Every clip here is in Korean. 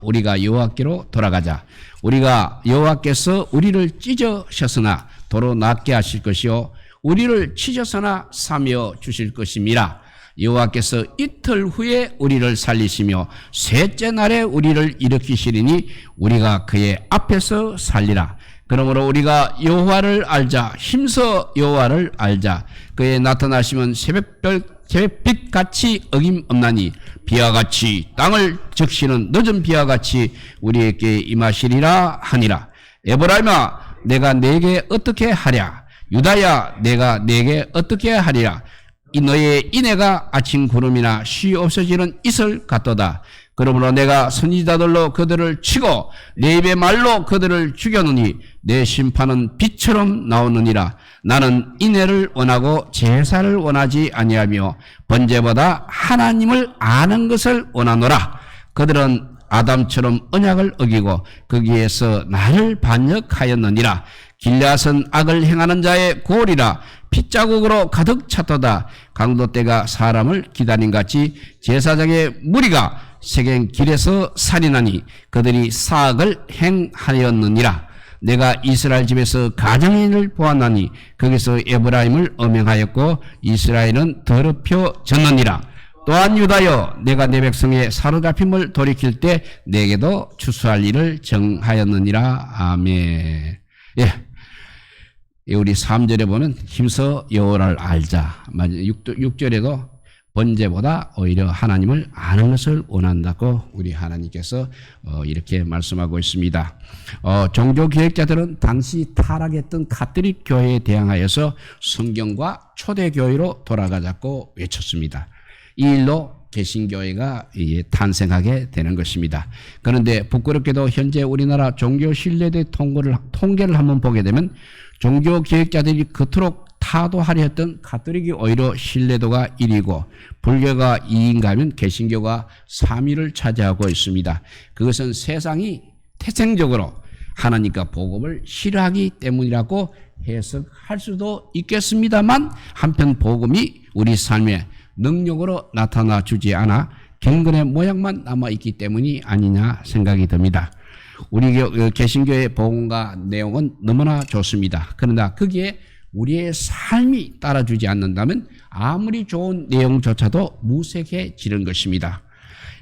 우리가 여호와께로 돌아가자. 우리가 여호와께서 우리를 찢으셨으나 도로 낫게 하실 것이요 우리를 치셔서나 사며 주실 것임이라. 여호와께서 이틀 후에 우리를 살리시며 셋째 날에 우리를 일으키시리니 우리가 그의 앞에서 살리라. 그러므로 우리가 여호와를 알자. 힘써 여호와를 알자. 그의 나타나시면 새벽빛같이 어김없나니 비와 같이 땅을 적시는 늦은 비와 같이 우리에게 임하시리라 하니라. 에브라임아 내가 네게 어떻게 하랴. 유다야 내가 네게 어떻게 하리라. 이 너의 인애가 아침 구름이나 쉬 없어지는 이슬 같도다. 그러므로 내가 선지자들로 그들을 치고 내 입의 말로 그들을 죽였느니 내 심판은 빛처럼 나오느니라. 나는 인애를 원하고 제사를 원하지 아니하며 번제보다 하나님을 아는 것을 원하노라. 그들은 아담처럼 언약을 어기고 거기에서 나를 반역하였느니라. 길앗은 악을 행하는 자의 골이라. 핏자국으로 가득 찼도다. 강도떼가 사람을 기다림같이 제사장의 무리가 세겜 길에서 살인하니 그들이 사악을 행하였느니라. 내가 이스라엘 집에서 가정인을 보았나니 거기서 에브라임을 엄행하였고 이스라엘은 더럽혀졌느니라. 또한 유다여 내가 내 백성의 사로잡힘을 돌이킬 때 내게도 추수할 일을 정하였느니라. 아멘. 예. 우리 3절에 보면 힘써 여호와를 알자. 6절에도 번제보다 오히려 하나님을 아는 것을 원한다고 우리 하나님께서 이렇게 말씀하고 있습니다. 종교개혁자들은 당시 타락했던 가톨릭 교회에 대항하여서 성경과 초대교회로 돌아가자고 외쳤습니다. 이 일로 개신교회가 탄생하게 되는 것입니다. 그런데 부끄럽게도 현재 우리나라 종교 신뢰대 통계를 한번 보게 되면 종교개혁자들이 그토록 타도하려 했던 가톨릭이 오히려 신뢰도가 1위고 불교가 2위인가 하면 개신교가 3위를 차지하고 있습니다. 그것은 세상이 태생적으로 하나님과 복음을 싫어하기 때문이라고 해석할 수도 있겠습니다만 한편 복음이 우리 삶에 능력으로 나타나 주지 않아 경건의 모양만 남아있기 때문이 아니냐 생각이 듭니다. 우리 개신교의 복음과 내용은 너무나 좋습니다. 그러나 거기에 우리의 삶이 따라주지 않는다면 아무리 좋은 내용조차도 무색해지는 것입니다.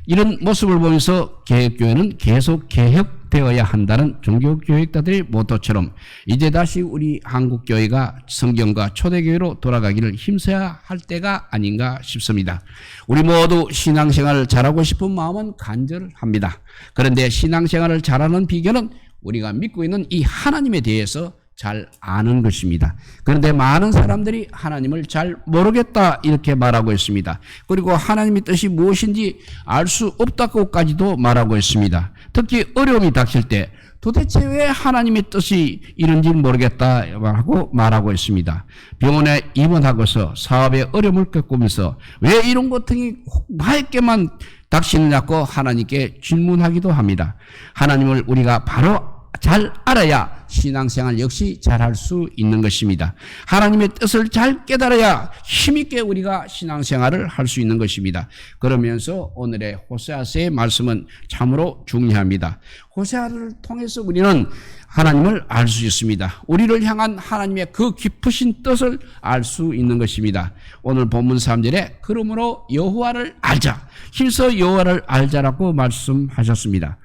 이런 모습을 보면서 개혁교회는 계속 개혁되어야 한다는 종교교육자들의 모토처럼 이제 다시 우리 한국교회가 성경과 초대교회로 돌아가기를 힘써야 할 때가 아닌가 싶습니다. 우리 모두 신앙생활을 잘하고 싶은 마음은 간절합니다. 그런데 신앙생활을 잘하는 비결은 우리가 믿고 있는 이 하나님에 대해서 잘 아는 것입니다. 그런데 많은 사람들이 하나님을 잘 모르겠다 이렇게 말하고 있습니다. 그리고 하나님의 뜻이 무엇인지 알 수 없다고까지도 말하고 있습니다. 특히 어려움이 닥칠 때 도대체 왜 하나님의 뜻이 이런지 모르겠다 하고 말하고 있습니다. 병원에 입원하고서 사업에 어려움을 겪으면서 왜 이런 고통이 나에게만 닥치느냐고 하나님께 질문하기도 합니다. 하나님을 우리가 바로 잘 알아야 신앙생활 역시 잘할 수 있는 것입니다. 하나님의 뜻을 잘 깨달아야 힘있게 우리가 신앙생활을 할 수 있는 것입니다. 그러면서 오늘의 호세아서의 말씀은 참으로 중요합니다. 호세아를 통해서 우리는 하나님을 알 수 있습니다. 우리를 향한 하나님의 그 깊으신 뜻을 알 수 있는 것입니다. 오늘 본문 3절에 그러므로 여호와를 알자. 힘써 여호와를 알자라고 말씀하셨습니다.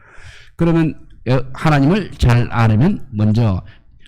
그러면 하나님을 잘 알으면 먼저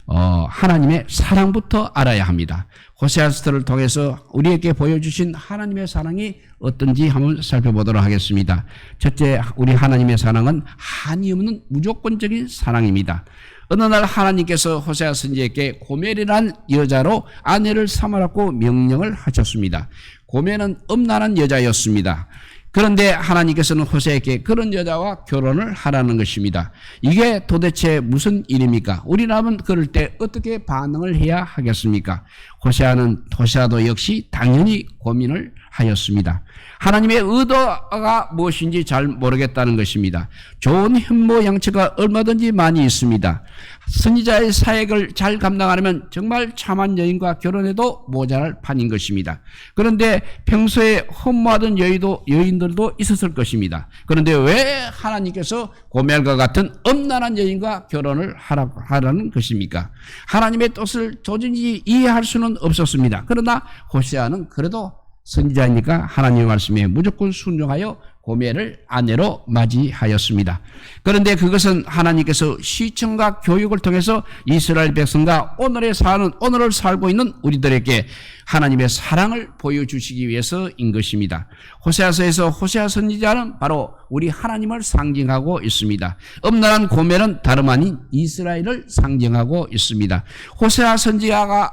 하나님의 사랑부터 알아야 합니다. 호세아서를 통해서 우리에게 보여주신 하나님의 사랑이 어떤지 한번 살펴보도록 하겠습니다. 첫째, 우리 하나님의 사랑은 한이 없는 무조건적인 사랑입니다. 어느 날 하나님께서 호세아 선지자에게 고멜이라는 여자로 아내를 삼으라고 명령을 하셨습니다. 고멜은 음란한 여자였습니다. 그런데 하나님께서는 호세아에게 그런 여자와 결혼을 하라는 것입니다. 이게 도대체 무슨 일입니까? 우리라면 그럴 때 어떻게 반응을 해야 하겠습니까? 호세아도 역시 당연히 고민을 하였습니다. 하나님의 의도가 무엇인지 잘 모르겠다는 것입니다. 좋은 현모 양처가 얼마든지 많이 있습니다. 선지자의 사역을 잘 감당하려면 정말 참한 여인과 결혼해도 모자랄 판인 것입니다. 그런데 평소에 흠모하던 여인들도 있었을 것입니다. 그런데 왜 하나님께서 고멜과 같은 엄난한 여인과 결혼을 하라는 것입니까? 하나님의 뜻을 도저히 이해할 수는 없었습니다. 그러나 호세아는 그래도 선지자이니까 하나님의 말씀에 무조건 순종하여 고멜을 아내로 맞이하였습니다. 그런데 그것은 하나님께서 시청과 교육을 통해서 이스라엘 백성과 오늘을 살고 있는 우리들에게 하나님의 사랑을 보여주시기 위해서인 것입니다. 호세아서에서 호세아 선지자는 바로 우리 하나님을 상징하고 있습니다. 엄난한 고멜은 다름 아닌 이스라엘을 상징하고 있습니다. 호세아 선지자가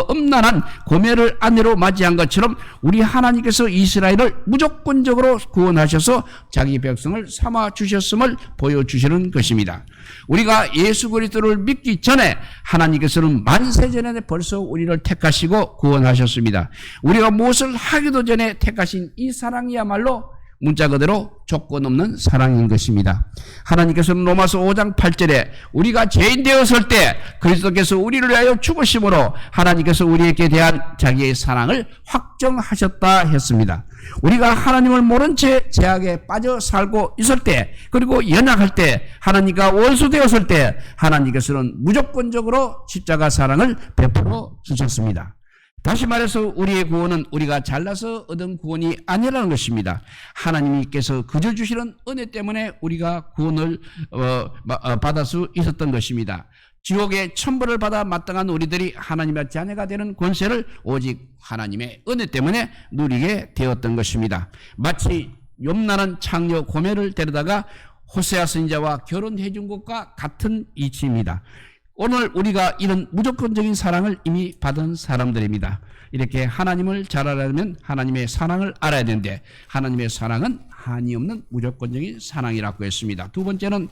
엄난한 고멜을 아내로 맞이한 것처럼 우리 하나님께서 이스라엘을 무조건적으로 구원하셔서 자기 백성을 삼아 주셨음을 보여주시는 것입니다. 우리가 예수 그리스도를 믿기 전에 하나님께서는 만세전에 벌써 우리를 택하시고 구원하셨습니다. 우리가 무엇을 하기도 전에 택하신 이 사랑이야말로 문자 그대로 조건 없는 사랑인 것입니다. 하나님께서는 로마서 5장 8절에 우리가 죄인 되었을 때 그리스도께서 우리를 위하여 죽으심으로 하나님께서 우리에게 대한 자기의 사랑을 확정하셨다 했습니다. 우리가 하나님을 모른 채 죄악에 빠져 살고 있을 때, 그리고 연약할 때, 하나님과 원수되었을 때 하나님께서는 무조건적으로 십자가 사랑을 베풀어 주셨습니다. 다시 말해서 우리의 구원은 우리가 잘나서 얻은 구원이 아니라는 것입니다. 하나님께서 그저 주시는 은혜 때문에 우리가 구원을 받을 수 있었던 것입니다. 지옥의 천벌을 받아 마땅한 우리들이 하나님의 자녀가 되는 권세를 오직 하나님의 은혜 때문에 누리게 되었던 것입니다. 마치 염나는 창녀 고멜을 데려다가 호세아 선지자와 결혼해 준 것과 같은 이치입니다. 오늘 우리가 이런 무조건적인 사랑을 이미 받은 사람들입니다. 이렇게 하나님을 잘 알려면 하나님의 사랑을 알아야 되는데 하나님의 사랑은 한이 없는 무조건적인 사랑이라고 했습니다. 두 번째는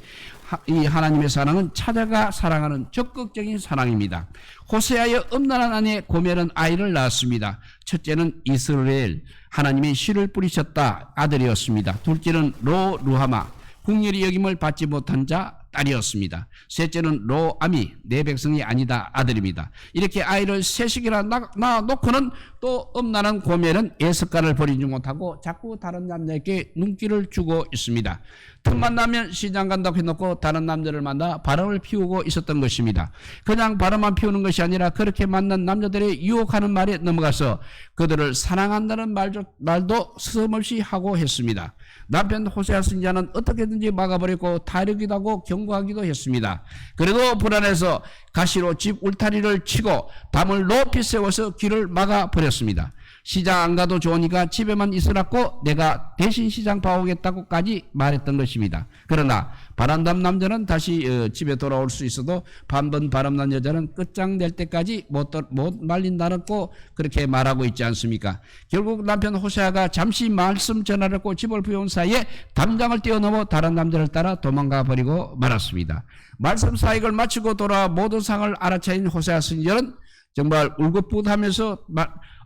이 하나님의 사랑은 찾아가 사랑하는 적극적인 사랑입니다. 호세아의 엄난한 아내 고멜은 아이를 낳았습니다. 첫째는 이스라엘, 하나님의 씨를 뿌리셨다 아들이었습니다. 둘째는 루하마, 국률이 여김을 받지 못한 자 딸이었습니다. 셋째는 로아미, 내 백성이 아니다 아들입니다. 이렇게 아이를 셋씩이나 낳아놓고는 또 엄난한 고멜은 애석가를 버리지 못하고 자꾸 다른 남자에게 눈길을 주고 있습니다. 틈만 나면 시장 간다고 해놓고 다른 남자를 만나 바람을 피우고 있었던 것입니다. 그냥 바람만 피우는 것이 아니라 그렇게 만난 남자들의 유혹하는 말에 넘어가서 그들을 사랑한다는 말도 스스럼없이 하고 했습니다. 남편 호세아 선지자는 어떻게든지 막아버리고 타령이기도 하고 경고하기도 했습니다. 그래도 불안해서 가시로 집 울타리를 치고 담을 높이 세워서 길을 막아버렸습니다. 시장 안 가도 좋으니까 집에만 있으라고 내가 대신 시장 봐오겠다고까지 말했던 것입니다. 그러나 바람난 남자는 다시 집에 돌아올 수 있어도 반번 바람난 여자는 끝장낼 때까지 못 말린다고 그렇게 말하고 있지 않습니까? 결국 남편 호세아가 잠시 말씀 전하려고 집을 비운 사이에 담장을 뛰어넘어 다른 남자를 따라 도망가 버리고 말았습니다. 말씀 사역을 마치고 돌아와 모든 상을 알아차린 호세아 선지자는 정말 울긋불긋하면서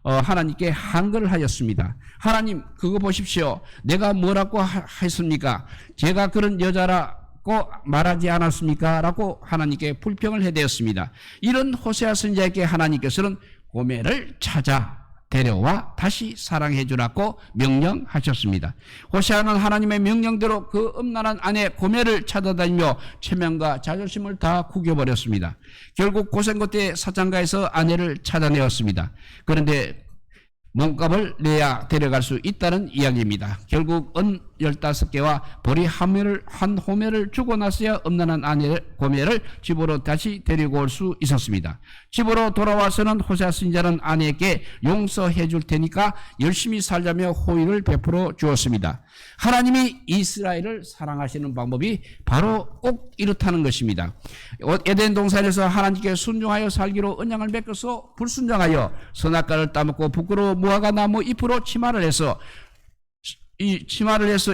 하나님께 한글을 하였습니다. 하나님, 그거 보십시오. 내가 뭐라고 했습니까? 제가 그런 여자라고 말하지 않았습니까? 라고 하나님께 불평을 해대었습니다. 이런 호세아 선지자에게 하나님께서는 고멜을 찾아 데려와 다시 사랑해 주라고 명령하셨습니다. 호세아는 하나님의 명령대로 그 음란한 아내 고멜을 찾아다니며 체면과 자존심을 다 구겨버렸습니다. 결국 고생 끝에 사장가에서 아내를 찾아내었습니다. 그런데 몸값을 내야 데려갈 수 있다는 이야기입니다. 결국 은 15개와 보리 한 호멜을 주고 나서야 음란한 아내 고멜을 집으로 다시 데리고 올 수 있었습니다. 집으로 돌아와서는 호세아 선지자는 아내에게 용서해 줄 테니까 열심히 살자며 호의를 베풀어 주었습니다. 하나님이 이스라엘을 사랑하시는 방법이 바로 꼭 이렇다는 것입니다. 에덴 동산에서 하나님께 순종하여 살기로 언약을 맺어서 불순종하여 선악과를 따먹고 부끄러워 무화과 나무 잎으로 치마를 해서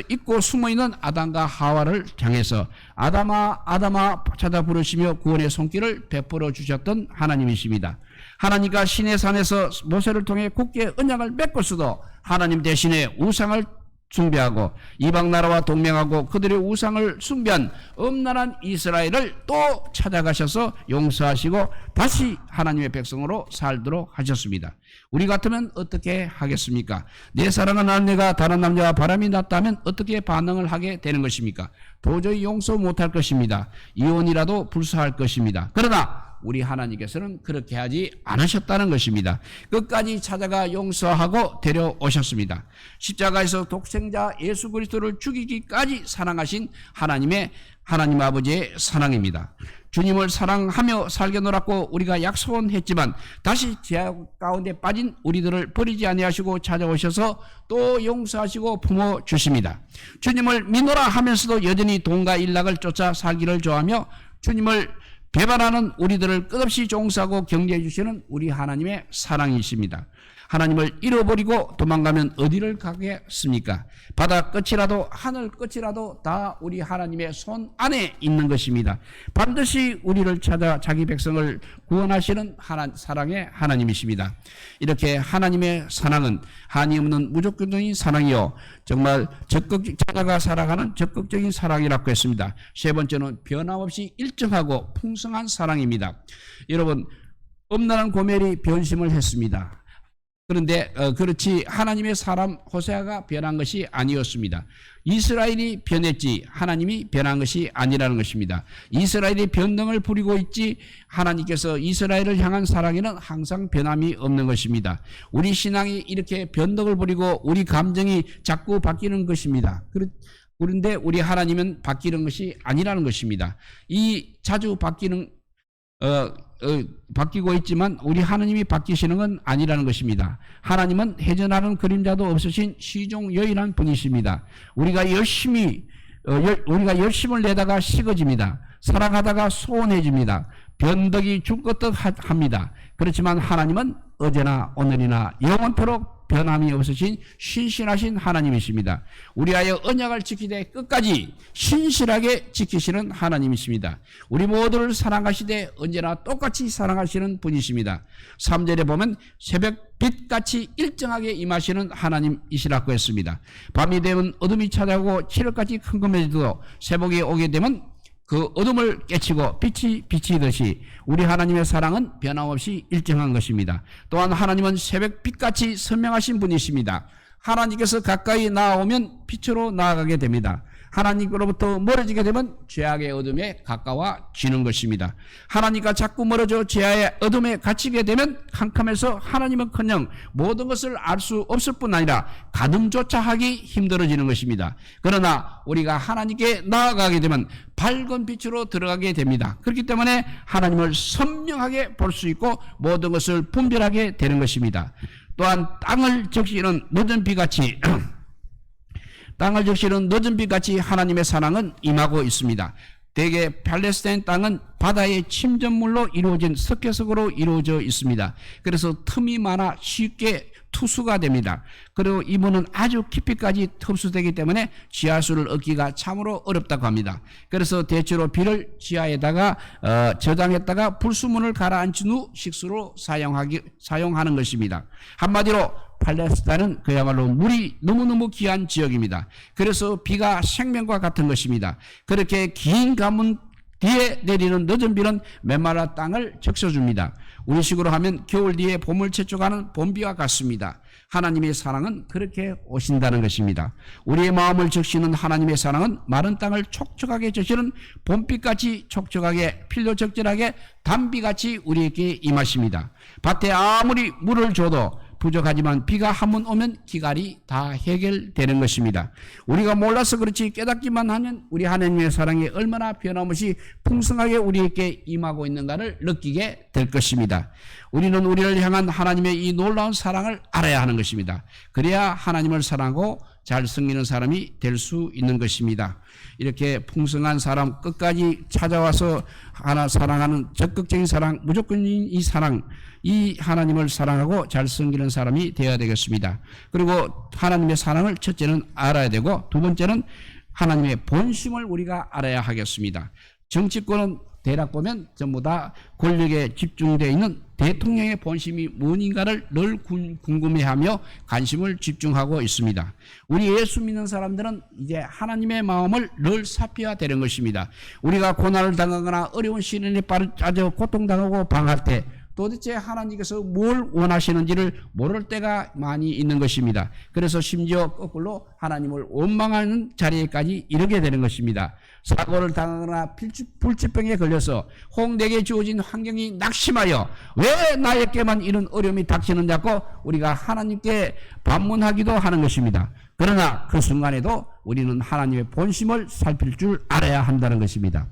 입고 숨어있는 아담과 하와를 향해서 아담아 아담아 찾아 부르시며 구원의 손길을 베풀어 주셨던 하나님이십니다. 하나님과 시내 산에서 모세를 통해 굳게 언약을 맺고서도 하나님 대신에 우상을 숭배하고 이방 나라와 동맹하고 그들의 우상을 숭배한 엄란한 이스라엘을 또 찾아가셔서 용서하시고 다시 하나님의 백성으로 살도록 하셨습니다. 우리 같으면 어떻게 하겠습니까? 내 사랑하는 아내가 다른 남자와 바람이 났다면 어떻게 반응을 하게 되는 것입니까? 도저히 용서 못할 것입니다. 이혼이라도 불사할 것입니다. 그러나 우리 하나님께서는 그렇게 하지 않으셨다는 것입니다. 끝까지 찾아가 용서하고 데려오셨습니다. 십자가에서 독생자 예수 그리스도를 죽이기까지 사랑하신 하나님 아버지의 사랑입니다. 주님을 사랑하며 살게 놀았고 우리가 약속은 했지만 다시 죄악 가운데 빠진 우리들을 버리지 아니하시고 찾아오셔서 또 용서하시고 품어주십니다. 주님을 믿노라 하면서도 여전히 돈과 일락을 쫓아 살기를 좋아하며 주님을 배반하는 우리들을 끝없이 종사하고 경계해 주시는 우리 하나님의 사랑이십니다. 하나님을 잃어버리고 도망가면 어디를 가겠습니까? 바다 끝이라도 하늘 끝이라도 다 우리 하나님의 손 안에 있는 것입니다. 반드시 우리를 찾아 자기 백성을 구원하시는 사랑의 하나님이십니다. 이렇게 하나님의 사랑은 한이 없는 무조건적인 사랑이요 정말 찾아가 살아가는 적극적인 사랑이라고 했습니다. 세 번째는 변함없이 일정하고 풍성한 사랑입니다. 여러분, 엄란한 고멜이 변심을 했습니다. 그런데 그렇지 하나님의 사람 호세아가 변한 것이 아니었습니다. 이스라엘이 변했지 하나님이 변한 것이 아니라는 것입니다. 이스라엘이 변덕을 부리고 있지 하나님께서 이스라엘을 향한 사랑에는 항상 변함이 없는 것입니다. 우리 신앙이 이렇게 변덕을 부리고 우리 감정이 자꾸 바뀌는 것입니다. 그런데 우리 하나님은 바뀌는 것이 아니라는 것입니다. 이 자주 바뀌고 있지만 우리 하나님이 바뀌시는 건 아니라는 것입니다. 하나님은 해전하는 그림자도 없으신 시종여인한 분이십니다. 우리가 열심을 내다가 식어집니다. 사랑하다가 소원해집니다. 변덕이 죽것듯 합니다. 그렇지만 하나님은 어제나 오늘이나 영원토록 변함이 없으신 신실하신 하나님이십니다. 우리하여 언약을 지키되 끝까지 신실하게 지키시는 하나님이십니다. 우리 모두를 사랑하시되 언제나 똑같이 사랑하시는 분이십니다. 3절에 보면 새벽빛같이 일정하게 임하시는 하나님이시라고 했습니다. 밤이 되면 어둠이 찾아오고 칠흑같이 흥금해지고 새벽이 오게 되면 그 어둠을 깨치고 빛이 비치듯이 우리 하나님의 사랑은 변함없이 일정한 것입니다. 또한 하나님은 새벽빛같이 선명하신 분이십니다. 하나님께서 가까이 나아오면 빛으로 나아가게 됩니다. 하나님으로부터 멀어지게 되면 죄악의 어둠에 가까워지는 것입니다. 하나님과 자꾸 멀어져 죄악의 어둠에 갇히게 되면 캄캄해서 하나님은커녕 모든 것을 알 수 없을 뿐 아니라 가늠조차 하기 힘들어지는 것입니다. 그러나 우리가 하나님께 나아가게 되면 밝은 빛으로 들어가게 됩니다. 그렇기 때문에 하나님을 선명하게 볼 수 있고 모든 것을 분별하게 되는 것입니다. 또한 땅을 적시는 늦은 비같이 하나님의 사랑은 임하고 있습니다. 대개 팔레스타인 땅은 바다의 침전물로 이루어진 석회석으로 이루어져 있습니다. 그래서 틈이 많아 쉽게 투수가 됩니다. 그리고 이분은 아주 깊이까지 흡수되기 때문에 지하수를 얻기가 참으로 어렵다고 합니다. 그래서 대체로 비를 지하에다가 저장했다가 불수문을 가라앉힌 후 식수로 사용하는 것입니다. 한마디로 팔레스타인은 그야말로 물이 너무너무 귀한 지역입니다. 그래서 비가 생명과 같은 것입니다. 그렇게 긴 가문 뒤에 내리는 늦은 비는 메마른 땅을 적셔줍니다. 우리식으로 하면 겨울 뒤에 봄을 채촉하는 봄비와 같습니다. 하나님의 사랑은 그렇게 오신다는 것입니다. 우리의 마음을 적시는 하나님의 사랑은 마른 땅을 촉촉하게 적시는 봄비같이 촉촉하게 필요적절하게 단비같이 우리에게 임하십니다. 밭에 아무리 물을 줘도 부족하지만 비가 한 번 오면 기갈이 다 해결되는 것입니다. 우리가 몰라서 그렇지 깨닫기만 하면 우리 하나님의 사랑이 얼마나 변함없이 풍성하게 우리에게 임하고 있는가를 느끼게 될 것입니다. 우리는 우리를 향한 하나님의 이 놀라운 사랑을 알아야 하는 것입니다. 그래야 하나님을 사랑하고 잘 섬기는 사람이 될 수 있는 것입니다. 이렇게 풍성한 사람 끝까지 찾아와서 하나 사랑하는 적극적인 사랑, 무조건적인 이 사랑, 이 하나님을 사랑하고 잘 섬기는 사람이 되어야 되겠습니다. 그리고 하나님의 사랑을 첫째는 알아야 되고 두 번째는 하나님의 본심을 우리가 알아야 하겠습니다. 정치권은 대략 보면 전부 다 권력에 집중되어 있는 대통령의 본심이 무엇인가를 늘 궁금해하며 관심을 집중하고 있습니다. 우리 예수 믿는 사람들은 이제 하나님의 마음을 늘 살펴야 되는 것입니다. 우리가 고난을 당하거나 어려운 시련에 빠져 고통당하고 방할 때 도대체 하나님께서 뭘 원하시는지를 모를 때가 많이 있는 것입니다. 그래서 심지어 거꾸로 하나님을 원망하는 자리에까지 이르게 되는 것입니다. 사고를 당하거나 불치병에 걸려서 홍대에 주어진 환경이 낙심하여 왜 나에게만 이런 어려움이 닥치느냐고 우리가 하나님께 반문하기도 하는 것입니다. 그러나 그 순간에도 우리는 하나님의 본심을 살필 줄 알아야 한다는 것입니다.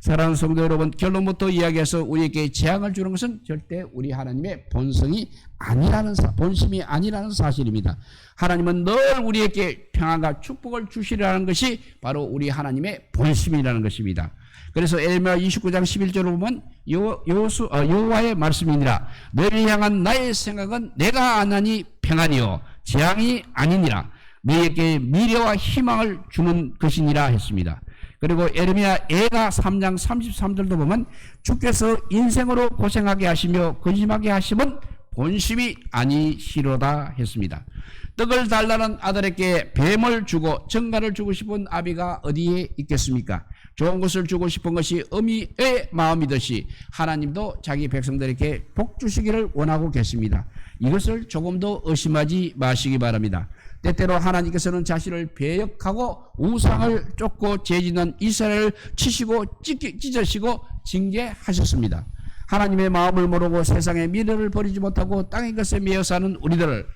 사랑하는 성도 여러분, 결론부터 이야기해서 우리에게 재앙을 주는 것은 절대 우리 하나님의 본심이 아니라는 사실입니다. 하나님은 늘 우리에게 평안과 축복을 주시려는 것이 바로 우리 하나님의 본심이라는 것입니다. 그래서 에레미야 29장 11절을 보면 여호와의 말씀이니라. 너를 향한 나의 생각은 내가 아나니 평안이요 재앙이 아니니라. 너에게 미래와 희망을 주는 것이니라 했습니다. 그리고 에레미야 애가 3장 33절도 보면 주께서 인생으로 고생하게 하시며 근심하게 하심은 본심이 아니시로다 했습니다. 떡을 달라는 아들에게 뱀을 주고 정갈을 주고 싶은 아비가 어디에 있겠습니까? 좋은 것을 주고 싶은 것이 어미의 마음이듯이 하나님도 자기 백성들에게 복 주시기를 원하고 계십니다. 이것을 조금 더 의심하지 마시기 바랍니다. 때때로 하나님께서는 자신을 배역하고 우상을 쫓고 죄짓는 이스라엘을 치시고 찢으시고 징계하셨습니다. 하나님의 마음을 모르고 세상의 미래를 버리지 못하고 땅의 것에 매여 사는 우리들을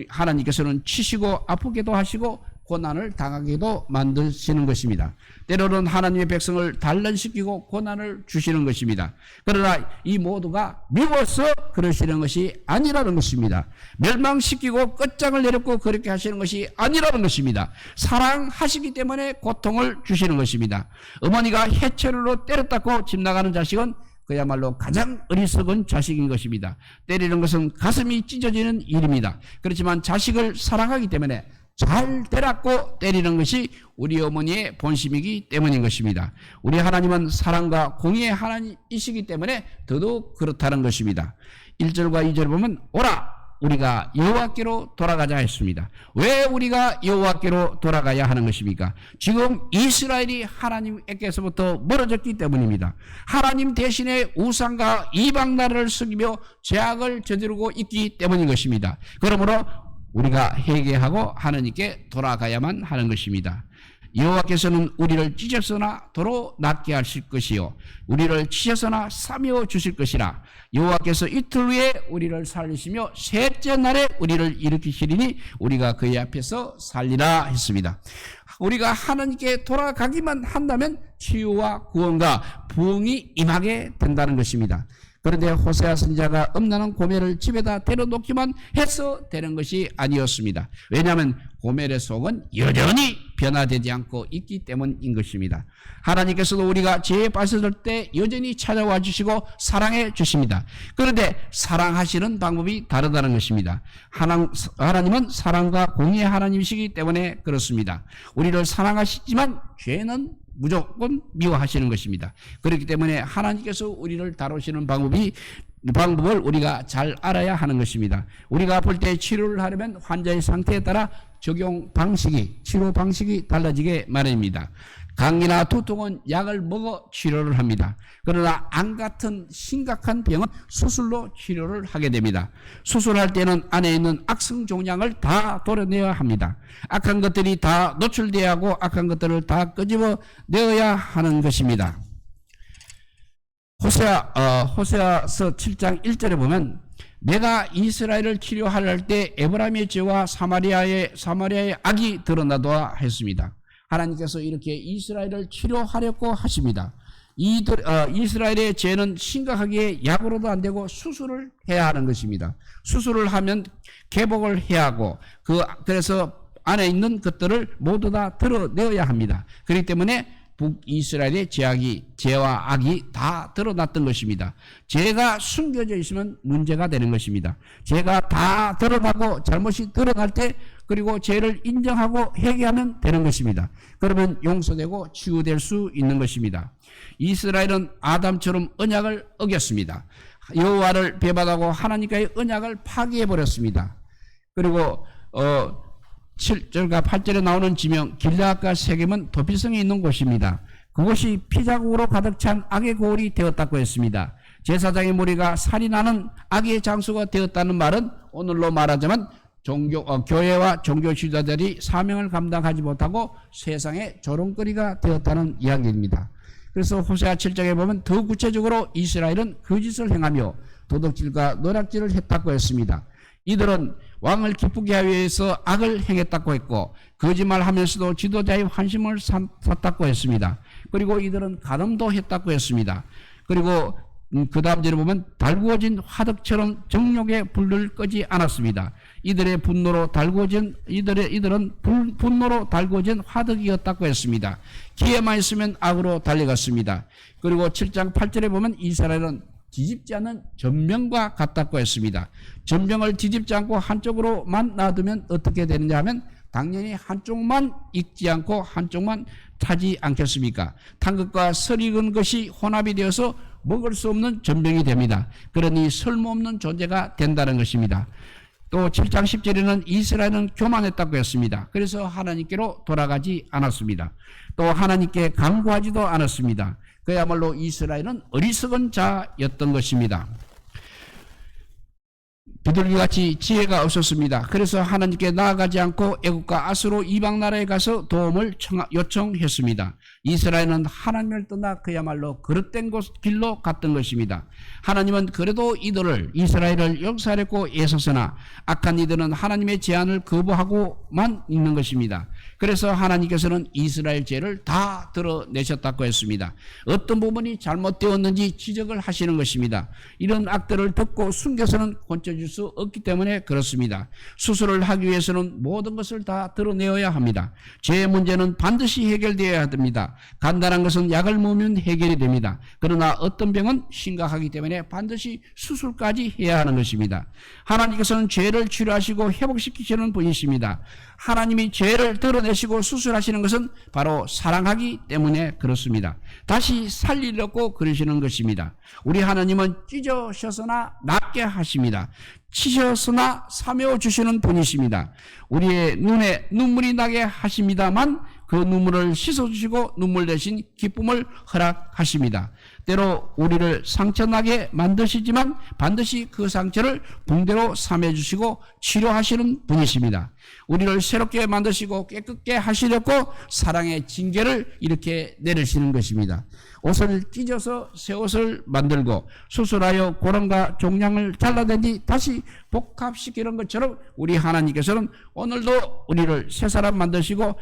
하나님께서는 치시고 아프게도 하시고 고난을 당하게도 만드시는 것입니다. 때로는 하나님의 백성을 단련시키고 고난을 주시는 것입니다. 그러나 이 모두가 미워서 그러시는 것이 아니라는 것입니다. 멸망시키고 끝장을 내렸고 그렇게 하시는 것이 아니라는 것입니다. 사랑하시기 때문에 고통을 주시는 것입니다. 어머니가 해체로 때렸다고 집 나가는 자식은 그야말로 가장 어리석은 자식인 것입니다. 때리는 것은 가슴이 찢어지는 일입니다. 그렇지만 자식을 사랑하기 때문에 잘 때렸고 때리는 것이 우리 어머니의 본심이기 때문인 것입니다. 우리 하나님은 사랑과 공의의 하나님이시기 때문에 더더욱 그렇다는 것입니다. 1절과 2절을 보면 오라 우리가 여호와께로 돌아가자 했습니다. 왜 우리가 여호와께로 돌아가야 하는 것입니까? 지금 이스라엘이 하나님께서부터 멀어졌기 때문입니다. 하나님 대신에 우상과 이방 나라를 섬기며 죄악을 저지르고 있기 때문인 것입니다. 그러므로 우리가 회개하고 하나님께 돌아가야만 하는 것입니다. 여호와께서는 우리를 찢었으나 도로 낫게 하실 것이요 우리를 치셨으나 싸매어 주실 것이라. 여호와께서 이틀 후에 우리를 살리시며 셋째 날에 우리를 일으키시리니 우리가 그의 앞에서 살리라 했습니다. 우리가 하나님께 돌아가기만 한다면 치유와 구원과 부흥이 임하게 된다는 것입니다. 그런데 호세아 선지자가 음란한 고멜을 집에다 데려놓기만 해서 되는 것이 아니었습니다. 왜냐하면 고멜의 속은 여전히 변화되지 않고 있기 때문인 것입니다. 하나님께서도 우리가 죄에 빠졌을 때 여전히 찾아와 주시고 사랑해 주십니다. 그런데 사랑하시는 방법이 다르다는 것입니다. 하나님은 사랑과 공의의 하나님이시기 때문에 그렇습니다. 우리를 사랑하시지만 죄는 무조건 미워하시는 것입니다. 그렇기 때문에 하나님께서 우리를 다루시는 방법을 우리가 잘 알아야 하는 것입니다. 우리가 아플 때 치료를 하려면 환자의 상태에 따라 치료 방식이 달라지게 마련입니다. 감기나 두통은 약을 먹어 치료를 합니다. 그러나 암 같은 심각한 병은 수술로 치료를 하게 됩니다. 수술할 때는 안에 있는 악성 종양을 다 도려내야 합니다. 악한 것들이 다 노출되어야 하고 악한 것들을 다 끄집어내어야 하는 것입니다. 호세아서 7장 1절에 보면 내가 이스라엘을 치료할 때 에브라임의 죄와 사마리아의 악이 드러나도다 했습니다. 하나님께서 이렇게 이스라엘을 치료하려고 하십니다. 이스라엘의 죄는 심각하게 약으로도 안 되고 수술을 해야 하는 것입니다. 수술을 하면 개복을 해야 하고 그래서 안에 있는 것들을 모두 다 드러내어야 합니다. 그렇기 때문에 북이스라엘의 죄와 악이 다 드러났던 것입니다. 죄가 숨겨져 있으면 문제가 되는 것입니다. 죄가 다 드러나고 잘못이 드러날 때 그리고 죄를 인정하고 회개하면 되는 것입니다. 그러면 용서되고 치유될 수 있는 것입니다. 이스라엘은 아담처럼 언약을 어겼습니다. 여호와를 배반하고 하나님과의 언약을 파기해버렸습니다. 그리고 7절과 8절에 나오는 지명 길르앗과 세겜은 도피성이 있는 곳입니다. 그곳이 피자국으로 가득 찬 악의 고을이 되었다고 했습니다. 제사장의 무리가 살인하는 악의 장소가 되었다는 말은 오늘로 말하자면 교회와 종교 지도자들이 사명을 감당하지 못하고 세상의 조롱거리가 되었다는 이야기입니다. 그래서 호세아 7장에 보면 더 구체적으로 이스라엘은 거짓을 행하며 도둑질과 노략질을 했다고 했습니다. 이들은 왕을 기쁘게 하기 위해서 악을 행했다고 했고 거짓말하면서도 지도자의 환심을 샀다고 했습니다. 그리고 이들은 가늠도 했다고 했습니다. 그리고 그 다음 절에 보면 달구어진 화덕처럼 정욕의 불을 끄지 않았습니다. 이들은 분노로 달구어진 화덕이었다고 했습니다. 기회만 있으면 악으로 달려갔습니다. 그리고 7장 8절에 보면 이스라엘은 뒤집지 않은 전병과 같다고 했습니다. 전병을 뒤집지 않고 한쪽으로만 놔두면 어떻게 되느냐 하면 당연히 한쪽만 익지 않고 한쪽만 타지 않겠습니까? 탄 것과 설 익은 것이 혼합이 되어서 먹을 수 없는 전병이 됩니다. 그러니 쓸모없는 존재가 된다는 것입니다. 또 7장 10절에는 이스라엘은 교만했다고 했습니다. 그래서 하나님께로 돌아가지 않았습니다. 또 하나님께 간구하지도 않았습니다. 그야말로 이스라엘은 어리석은 자였던 것입니다. 비둘기같이 지혜가 없었습니다. 그래서 하나님께 나아가지 않고 애국과 아수로 이방 나라에 가서 도움을 요청했습니다. 이스라엘은 하나님을 떠나 그야말로 그릇된 길로 갔던 것입니다. 하나님은 그래도 이스라엘을 용서하려고 애썼으나 악한 이들은 하나님의 제안을 거부하고만 있는 것입니다. 그래서 하나님께서는 이스라엘 죄를 다 드러내셨다고 했습니다. 어떤 부분이 잘못되었는지 지적을 하시는 것입니다. 이런 악들을 듣고 숨겨서는 건져줄 수 없기 때문에 그렇습니다. 수술을 하기 위해서는 모든 것을 다 드러내어야 합니다. 죄의 문제는 반드시 해결되어야 됩니다. 간단한 것은 약을 먹으면 해결이 됩니다. 그러나 어떤 병은 심각하기 때문에 반드시 수술까지 해야 하는 것입니다. 하나님께서는 죄를 치료하시고 회복시키시는 분이십니다. 하나님이 죄를 드러내시고 수술하시는 것은 바로 사랑하기 때문에 그렇습니다. 다시 살리려고 그러시는 것입니다. 우리 하나님은 찢으셨으나 낫게 하십니다. 치셨으나 사며 주시는 분이십니다. 우리의 눈에 눈물이 나게 하십니다만 그 눈물을 씻어주시고 눈물 대신 기쁨을 허락하십니다. 때로 우리를 상처나게 만드시지만 반드시 그 상처를 붕대로 삼해주시고 치료하시는 분이십니다. 우리를 새롭게 만드시고 깨끗게 하시려고 사랑의 징계를 이렇게 내리시는 것입니다. 옷을 찢어서 새 옷을 만들고 수술하여 고름과 종양을 잘라낸 뒤 다시 복합시키는 것처럼 우리 하나님께서는 오늘도 우리를 새 사람 만드시고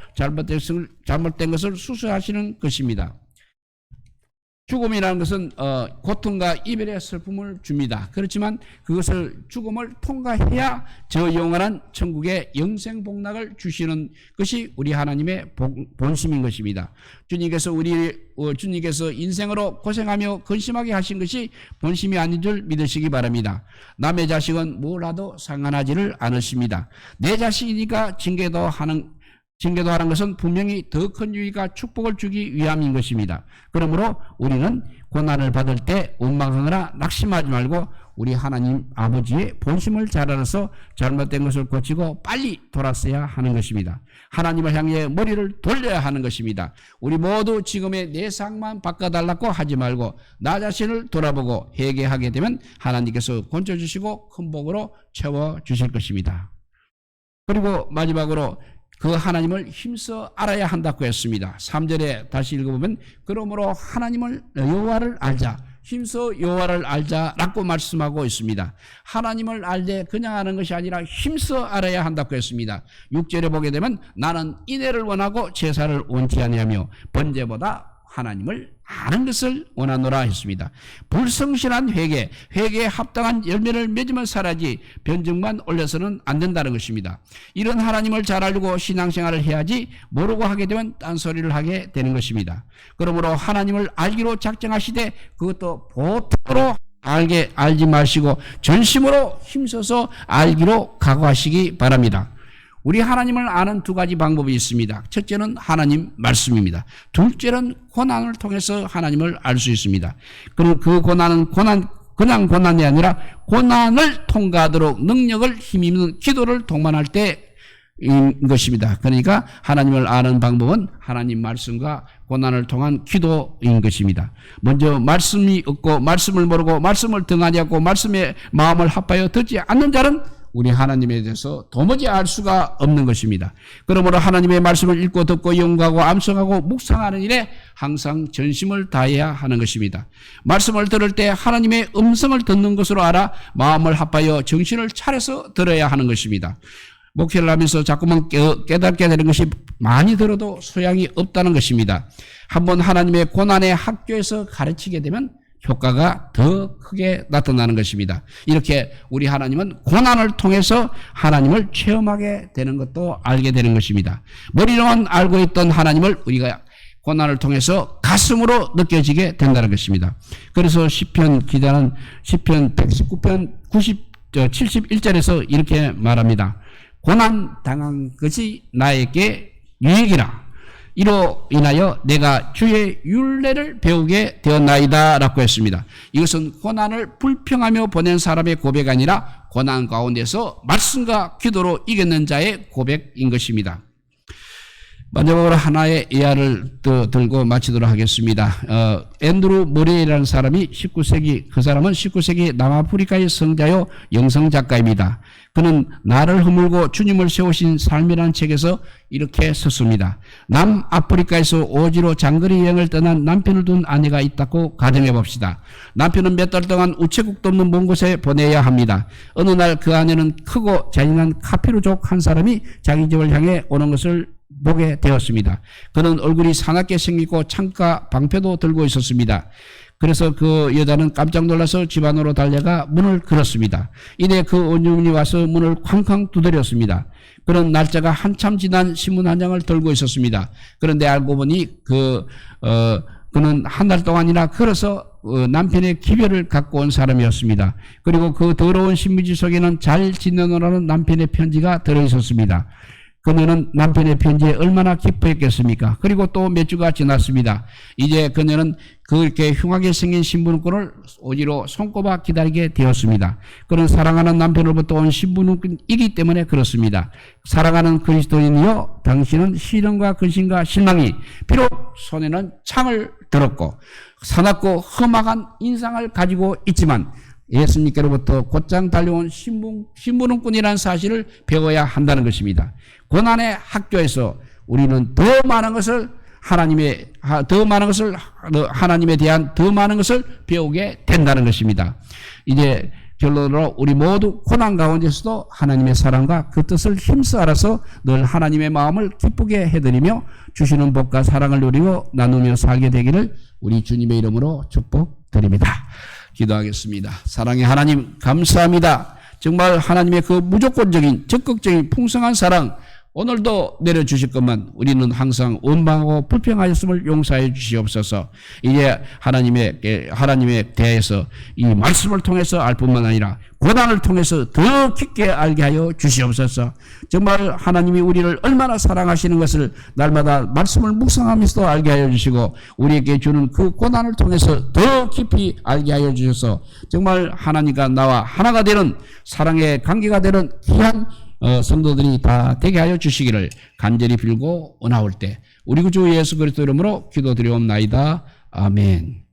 잘못된 것을 수술하시는 것입니다. 죽음이라는 것은 고통과 이별의 슬픔을 줍니다. 그렇지만 그것을 죽음을 통과해야 저 영원한 천국의 영생 복락을 주시는 것이 우리 하나님의 본심인 것입니다. 주님께서 인생으로 고생하며 근심하게 하신 것이 본심이 아닌 줄 믿으시기 바랍니다. 남의 자식은 뭘 하도 상관하지를 않으십니다. 내 자식이니까 징계도 하는 것은 분명히 더 큰 유익과 축복을 주기 위함인 것입니다. 그러므로 우리는 고난을 받을 때 원망하거나 낙심하지 말고 우리 하나님 아버지의 본심을 잘 알아서 잘못된 것을 고치고 빨리 돌았어야 하는 것입니다. 하나님을 향해 머리를 돌려야 하는 것입니다. 우리 모두 지금의 내 상만 바꿔달라고 하지 말고 나 자신을 돌아보고 회개하게 되면 하나님께서 건져주시고 큰 복으로 채워주실 것입니다. 그리고 마지막으로 그 하나님을 힘써 알아야 한다고 했습니다. 3절에 다시 읽어보면 그러므로 하나님을 여호와를 알자, 힘써 여호와를 알자라고 말씀하고 있습니다. 하나님을 알되 그냥 아는 것이 아니라 힘써 알아야 한다고 했습니다. 6절에 보게 되면 나는 인애를 원하고 제사를 원치 아니하며 번제보다 하나님을 아는 것을 원하노라 했습니다. 불성실한 회개에 합당한 열매를 맺으면 살아야지 변증만 올려서는 안 된다는 것입니다. 이런 하나님을 잘 알고 신앙생활을 해야지 모르고 하게 되면 딴소리를 하게 되는 것입니다. 그러므로 하나님을 알기로 작정하시되 그것도 보통으로 알지 마시고 전심으로 힘써서 알기로 각오하시기 바랍니다. 우리 하나님을 아는 두 가지 방법이 있습니다. 첫째는 하나님 말씀입니다. 둘째는 고난을 통해서 하나님을 알 수 있습니다. 그리고 그 고난은 그냥 고난이 아니라 고난을 통과하도록 능력을 힘입는 기도를 동반할 때인 것입니다. 그러니까 하나님을 아는 방법은 하나님 말씀과 고난을 통한 기도인 것입니다. 먼저 말씀이 없고 말씀을 모르고 말씀을 등하지 않고 말씀에 마음을 합하여 듣지 않는 자는 우리 하나님에 대해서 도무지 알 수가 없는 것입니다. 그러므로 하나님의 말씀을 읽고 듣고 연구하고 암송하고 묵상하는 일에 항상 전심을 다해야 하는 것입니다. 말씀을 들을 때 하나님의 음성을 듣는 것으로 알아 마음을 합하여 정신을 차려서 들어야 하는 것입니다. 목회를 하면서 자꾸만 깨닫게 되는 것이 많이 들어도 소양이 없다는 것입니다. 한번 하나님의 고난의 학교에서 가르치게 되면 효과가 더 크게 나타나는 것입니다. 이렇게 우리 하나님은 고난을 통해서 하나님을 체험하게 되는 것도 알게 되는 것입니다. 머리로만 알고 있던 하나님을 우리가 고난을 통해서 가슴으로 느껴지게 된다는 것입니다. 그래서 시편 기자는 시편 119편 71절에서 이렇게 말합니다. 고난 당한 것이 나에게 유익이라. 이로 인하여 내가 주의 율례를 배우게 되었나이다 라고 했습니다. 이것은 고난을 불평하며 보낸 사람의 고백이 아니라 고난 가운데서 말씀과 기도로 이겼는 자의 고백인 것입니다. 마지막으로 하나의 예화를 들고 마치도록 하겠습니다. 앤드루 모레이라는 사람이 19세기, 그 사람은 19세기 남아프리카의 성자요 영성작가입니다. 그는 나를 허물고 주님을 세우신 삶이라는 책에서 이렇게 썼습니다. 남아프리카에서 오지로 장거리 여행을 떠난 남편을 둔 아내가 있다고 가정해 봅시다. 남편은 몇 달 동안 우체국도 없는 먼 곳에 보내야 합니다. 어느 날 그 아내는 크고 잔인한 카피르족 한 사람이 자기 집을 향해 오는 것을 보게 되었습니다. 그는 얼굴이 사납게 생기고 창가 방패도 들고 있었습니다. 그래서 그 여자는 깜짝 놀라서 집 안으로 달려가 문을 걸었습니다. 이내 그 원주민이 와서 문을 쾅쾅 두드렸습니다. 그런 날짜가 한참 지난 신문 한 장을 들고 있었습니다. 그런데 알고 보니 그는 한 달 동안이나 걸어서 남편의 기별을 갖고 온 사람이었습니다. 그리고 그 더러운 신문지 속에는 잘 지내노라는 남편의 편지가 들어있었습니다. 그녀는 남편의 편지에 얼마나 기뻐했겠습니까? 그리고 또 몇 주가 지났습니다. 이제 그녀는 그렇게 흉하게 생긴 신분권을 오지로 손꼽아 기다리게 되었습니다. 그는 사랑하는 남편으로부터 온 신분권이기 때문에 그렇습니다. 사랑하는 그리스도인이여, 당신은 시련과 근심과 실망이 비록 손에는 창을 들었고 사납고 험악한 인상을 가지고 있지만 예수님께로부터 곧장 달려온 신분권이라는 사실을 배워야 한다는 것입니다. 고난의 학교에서 우리는 더 많은 것을 하나님에 대한 더 많은 것을 배우게 된다는 것입니다. 이제 결론으로 우리 모두 고난 가운데서도 하나님의 사랑과 그 뜻을 힘써 알아서 늘 하나님의 마음을 기쁘게 해드리며 주시는 복과 사랑을 누리고 나누며 살게 되기를 우리 주님의 이름으로 축복드립니다. 기도하겠습니다. 사랑의 하나님 감사합니다. 정말 하나님의 그 무조건적인 적극적인 풍성한 사랑 오늘도 내려주실 것만 우리는 항상 원망하고 불평하였음을 용서해 주시옵소서. 이제 하나님에 대해서 이 말씀을 통해서 알 뿐만 아니라 고난을 통해서 더 깊게 알게 하여 주시옵소서. 정말 하나님이 우리를 얼마나 사랑하시는 것을 날마다 말씀을 묵상하면서 알게 하여 주시고 우리에게 주는 그 고난을 통해서 더 깊이 알게 하여 주셔서 정말 하나님과 나와 하나가 되는 사랑의 관계가 되는 귀한 성도들이 다 되게 하여 주시기를 간절히 빌고 원하올 때 우리 구주 예수 그리스도 이름으로 기도드리옵나이다. 아멘.